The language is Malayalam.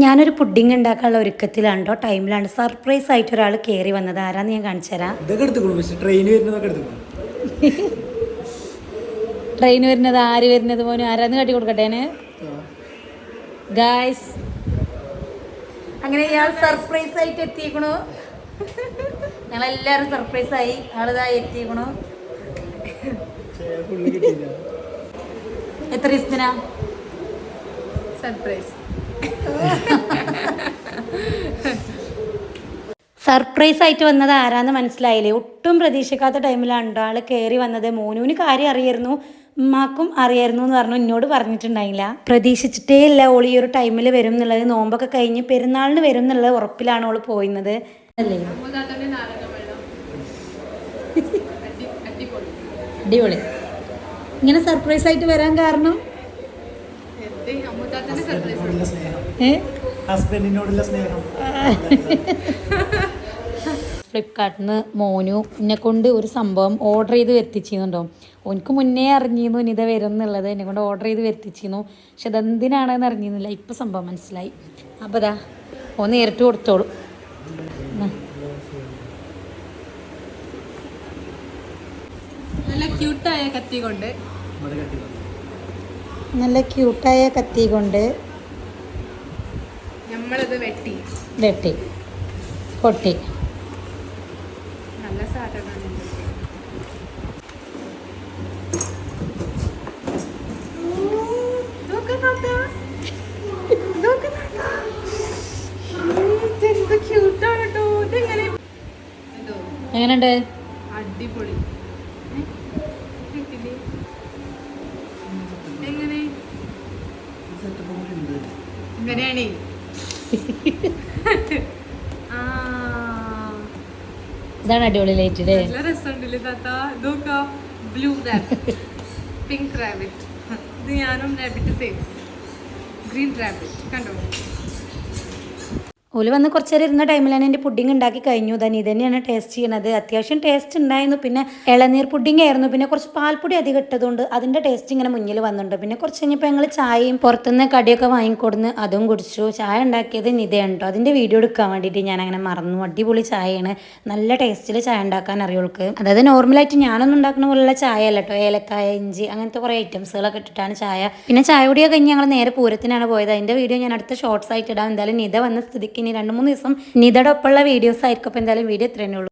ഞാനൊരു പുഡിംഗ് ഉണ്ടാക്കാനുള്ള ഒരുക്കത്തിലാണ് കേട്ടോ, ടൈമിലാണ് സർപ്രൈസ് ആയിട്ട് ഒരാൾ കയറി വന്നത്. ആരാന്ന് ഞാൻ കാണിച്ചു തരാം. ട്രെയിൻ വരുന്നത് ആര് വരുന്നത് പോലും ആരാന്ന് കാട്ടി കൊടുക്കട്ടേന് ഗായ്സ്. അങ്ങനെ ഇയാൾ സർപ്രൈസ് ആയിട്ട് എത്തിക്കണു. ഞങ്ങളെല്ലാരും സർപ്രൈസ് ആയി. ആളിതായി എത്തിക്കണു. എത്ര ദിവസത്തിനാ സർപ്രൈസ്? സർപ്രൈസ് ആയിട്ട് വന്നത് ആരാന്ന് മനസ്സിലായില്ലേ? ഒട്ടും പ്രതീക്ഷിക്കാത്ത ടൈമിലാണ് ആൾ കയറി വന്നത്. മോനുവിന് കാര്യം അറിയായിരുന്നു, ഉമ്മാക്കും അറിയായിരുന്നു എന്ന് പറഞ്ഞു. എന്നോട് പറഞ്ഞിട്ടുണ്ടായില്ല. പ്രതീക്ഷിച്ചിട്ടേ ഇല്ല ഓൾ ഈ ഒരു ടൈമിൽ വരും എന്നുള്ളത്. നോമ്പൊക്കെ കഴിഞ്ഞ് പെരുന്നാളിന് വരും എന്നുള്ളത് ഉറപ്പിലാണ് ഓൾ പോയിരുന്നത് അല്ലേ? അടിപൊളി. ഇങ്ങനെ സർപ്രൈസ് ആയിട്ട് വരാൻ കാരണം ഫ്ലിപ്കാർട്ടിൽ നിന്ന് മോനു എന്നെ കൊണ്ട് ഒരു സംഭവം ഓർഡർ ചെയ്ത് വരുത്തിച്ചിരുന്നുണ്ടോ. എനിക്ക് മുന്നേ അറിഞ്ഞിരുന്നു നിത വരും എന്നുള്ളത്. എന്നെ കൊണ്ട് ഓർഡർ ചെയ്ത് വരുത്തിച്ചിരുന്നു. പക്ഷെ അതെന്തിനാണെന്ന് അറിഞ്ഞിരുന്നില്ല. ഇപ്പം സംഭവം മനസ്സിലായി. അപ്പോൾ അതാ ഒന്ന് നേരിട്ട് കൊടുത്തോളൂ. നല്ല ക്യൂട്ടായ കത്തി കൊണ്ട് നമ്മളിത് വെട്ടി പൊട്ടി. നല്ല സാധനമാണ്. എങ്ങനെയുണ്ട്? അടിപൊളി. എങ്ങനെ ഇങ്ങനെയാണ്? ഇതാണ് അടിപൊളി ലൈറ്റ്. നല്ല രസമുണ്ടല്ലേ താത്ത? ഇതൊക്കെ ബ്ലൂ റാബിറ്റ്, പിങ്ക് റാബിറ്റ്. ഇത് ഞാനും റാബിറ്റ് സെയിം. ഗ്രീൻ റാബിറ്റ് കണ്ടോ? ഓല് വന്ന് കുറച്ച് നേരം ഇരുന്ന ടൈമിലാണ് എൻ്റെ പുഡിങ് ഉണ്ടാക്കി കഴിഞ്ഞു. തന്നെ ഇത് തന്നെയാണ് ടേസ്റ്റ് ചെയ്യണത്. അത്യാവശ്യം ടേസ്റ്റ് ഉണ്ടായിരുന്നു. പിന്നെ ഇളനീർ പുഡിങ് ആയിരുന്നു. പിന്നെ കുറച്ച് പാൽപ്പൊടി അധികം ഇട്ടതുകൊണ്ട് അതിൻ്റെ ടേസ്റ്റ് ഇങ്ങനെ മുന്നിൽ വന്നിട്ടുണ്ട്. പിന്നെ കുറച്ച് കഴിഞ്ഞപ്പോൾ ഞങ്ങൾ ചായയും പുറത്തുനിന്ന് കടിയൊക്കെ വാങ്ങിക്കൊടുന്ന് അതും കുടിച്ചു. ചായ ഉണ്ടാക്കിയത് നിതയാണ് കേട്ടോ. അതിൻ്റെ വീഡിയോ എടുക്കാൻ വേണ്ടിയിട്ട് ഞാൻ അങ്ങനെ മറന്നു. അടിപൊളി ചായയാണ്. നല്ല ടേസ്റ്റിൽ ചായ ഉണ്ടാക്കാൻ അറിയുള്ളൂ. അതായത് നോർമലായിട്ട് ഞാനൊന്നും ഉണ്ടാക്കുന്ന പോലുള്ള ചായ അല്ല കേട്ടോ. ഏലക്കായ, ഇഞ്ചി, അങ്ങനത്തെ കുറേ ഐറ്റംസുകളൊക്കെ ഇട്ടിട്ടാണ് ചായ. പിന്നെ ചായ കുടിയൊക്കെ കഴിഞ്ഞ് ഞങ്ങൾ നേരെ പൂരത്തിനാണ് പോയത്. അതിൻ്റെ വീഡിയോ ഞാൻ അടുത്ത ഷോർട്സ് ആയിട്ട് ഇടാം. എന്തായാലും നിത വന്ന സ്ഥിതിക്ക് ഇനി 2-3 ദിവസം നിതയുടെ ഒപ്പമുള്ള വീഡിയോസ് ആയിരിക്കും. അപ്പോൾ എന്തായാലും വീഡിയോ ഇത്രയേ ഉള്ളൂ.